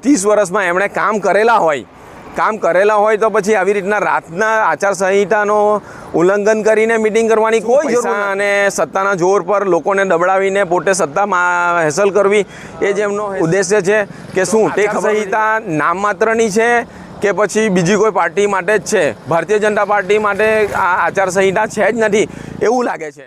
30 વર્ષમાં એમણે કામ કરેલા હોય તો પછી આવી રીતના રાતના આચારસંહિતાનો ઉલ્લંઘન કરીને મિટિંગ કરવાની કોઈ જરૂર નથી અને સત્તાના જોર પર લોકોને દબડાવીને પોતે સત્તામાં હાંસલ કરવી એ જ એમનો ઉદ્દેશ્ય છે કે શું તે સંહિતા નામ માત્રની છે કે પછી બીજી કોઈ પાર્ટી માટે જ છે? ભારતીય જનતા પાર્ટી માટે આ આચારસંહિતા છે જ નથી એવું લાગે છે।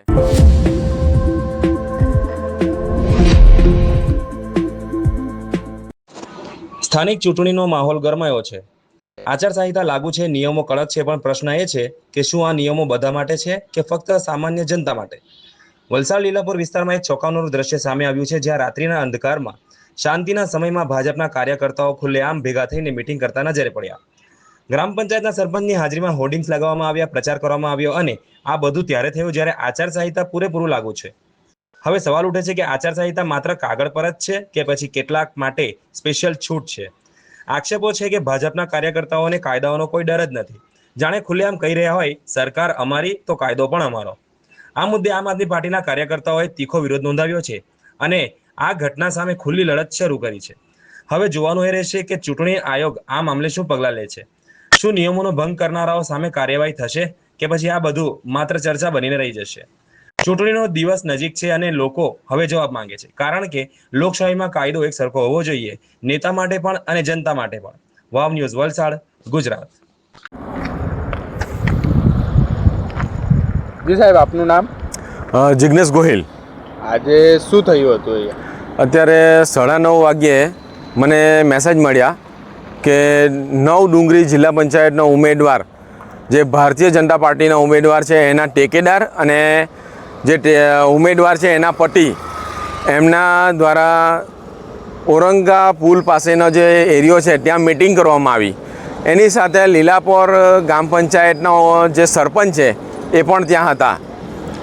સ્થાનિક ચૂંટણીનો માહોલ ગરમાયો છે। આચારસંહિતા લાગુ છે, નિયમો કડક છે, પણ પ્રશ્ન એ છે કે શું આ નિયમો બધા માટે છે કે ફક્ત સામાન્ય જનતા માટે? વલસાડ લીલાપુર વિસ્તારમાં એક ચોંકાવનારું દ્રશ્ય સામે આવ્યું છે, જ્યાં રાત્રિના અંધકારમાં શાંતિના સમયમાં ભાજપના કાર્યકર્તાઓ ખુલ્લેઆમ ભેગા થઈને મિટિંગ કરતા નજરે પડ્યા। ગ્રામ પંચાયતના સરપંચની હાજરીમાં હોર્ડિંગ્સ લગાવવામાં આવ્યા, પ્રચાર કરવામાં આવ્યો અને આ બધું ત્યારે થયું જ્યારે આચારસંહિતા પૂરેપૂરું લાગુ છે। હવે સવાલ ઉઠે છે કે આચારસંહિતા માત્ર કાગળ પર જ છે કે પછી કેટલાક માટે સ્પેશિયલ છૂટ છે? આક્ષેપો છે કે ભાજપના કાર્યકર્તાઓને કાયદાઓનો કોઈ ડર જ નથી, જાણે ખુલ્લેઆમ કહી રહ્યા હોય, સરકાર અમારી તો કાયદો પણ અમારો। આ મુદ્દે આમ આદમી પાર્ટીના કાર્યકર્તાઓએ તીખો વિરોધ નોંધાવ્યો છે અને આ ઘટના સામે ખુલ્લી લડત શરૂ કરી છે। હવે જોવાનું એ રહેશે કે ચૂંટણી આયોગ આ મામલે શું પગલાં લે છે। શું નિયમોનો ભંગ કરનારાઓ સામે કાર્યવાહી થશે કે પછી આ બધું માત્ર ચર્ચા બનીને રહી જશે? ચૂંટણીનો દિવસ નજીક છે અને લોકો હવે જવાબ માંગે છે, કારણ કે લોકશાહીમાં કાયદો એક સરખો હોવો જોઈએ, નેતા માટે પણ અને જનતા માટે પણ। વાવ ન્યૂઝ, વલસાડ, ગુજરાત। જી સાહેબ, આપનું નામ? જિગ્નેશ ગોહિલ। આજે શું થયું હતું અહીંયા? અત્યારે 9:30 વાગ્યે મને મેસેજ મળ્યા કે નવડુંગરી જિલ્લા પંચાયતનો ઉમેદવાર, જે ભારતીય જનતા પાર્ટીના ઉમેદવાર છે એના ટેકેદાર અને જે ઉમેદવાર છે એના પતિ, એમના દ્વારા ઔરંગા પુલ પાસેનો જે એરિયો છે ત્યાં મિટિંગ કરવામાં આવી। એની સાથે લીલાપોર ગ્રામ પંચાયતનો જે સરપંચ છે એ પણ ત્યાં હતા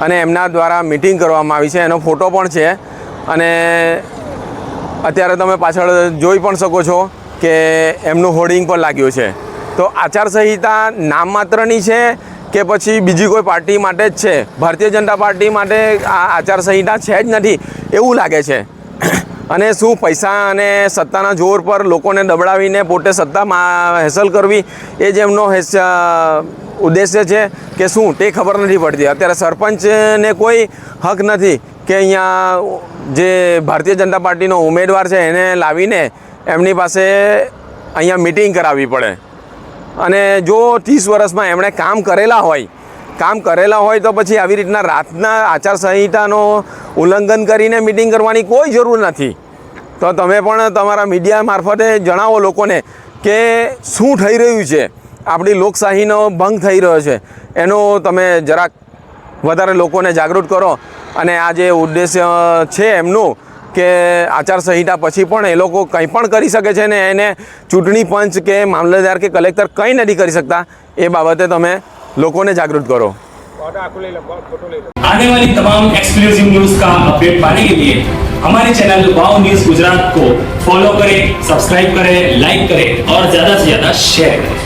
અને એમના દ્વારા મિટિંગ કરવામાં આવી છે, એનો ફોટો પણ છે અને અત્યારે તમે પાછળ જોઈ પણ શકો છો કે એમનું હોર્ડિંગ પણ લાગ્યું છે। તો આચારસંહિતા નામ માત્રની છે કે પછી બીજી કોઈ પાર્ટી માટે જ છે? ભારતીય જનતા પાર્ટી માટે આ આચારસંહિતા છે જ નથી એવું લાગે છે અને શું પૈસા અને સત્તાના જોર પર લોકોને દબડાવીને પોતે સત્તામાં હાંસલ કરવી એ જ એમનો ઉદ્દેશ્ય છે કે શું તે ખબર નથી પડતી। અત્યારે સરપંચને કોઈ હક નથી કે અહીંયા જે ભારતીય જનતા પાર્ટીનો ઉમેદવાર છે એને લાવીને એમની પાસે અહીંયા મિટિંગ કરાવવી પડે અને જો 30 વર્ષમાં એમણે કામ કરેલા હોય તો પછી આવી રીતના રાતના આચારસંહિતાનો ઉલ્લંઘન કરીને મિટિંગ કરવાની કોઈ જરૂર નથી। તો તમે પણ તમારા મીડિયા મારફતે જણાવો લોકોને કે શું થઈ રહ્યું છે, આપણી લોકશાહીનો ભંગ થઈ રહ્યો છે, એનો તમે જરાક વધારે લોકોને જાગૃત કરો અને આ જે ઉદ્દેશ્ય છે એમનું કે આચારસંહિતા પછી પણ એ લોકો કંઈ પણ કરી શકે છે ને એને ચૂંટણી પંચ કે મામલતદાર કે કલેક્ટર કંઈ નથી કરી શકતા, એ બાબતે તમે લોકોને जागरूक करो। आने वाली तमाम एक्सक्लूसिव न्यूज का अपडेट पाने के लिए हमारे चैनल वाव न्यूज गुजरात को फॉलो करें, सब्सक्राइब करें, लाइक करें और ज्यादा से ज्यादा शेयर करें।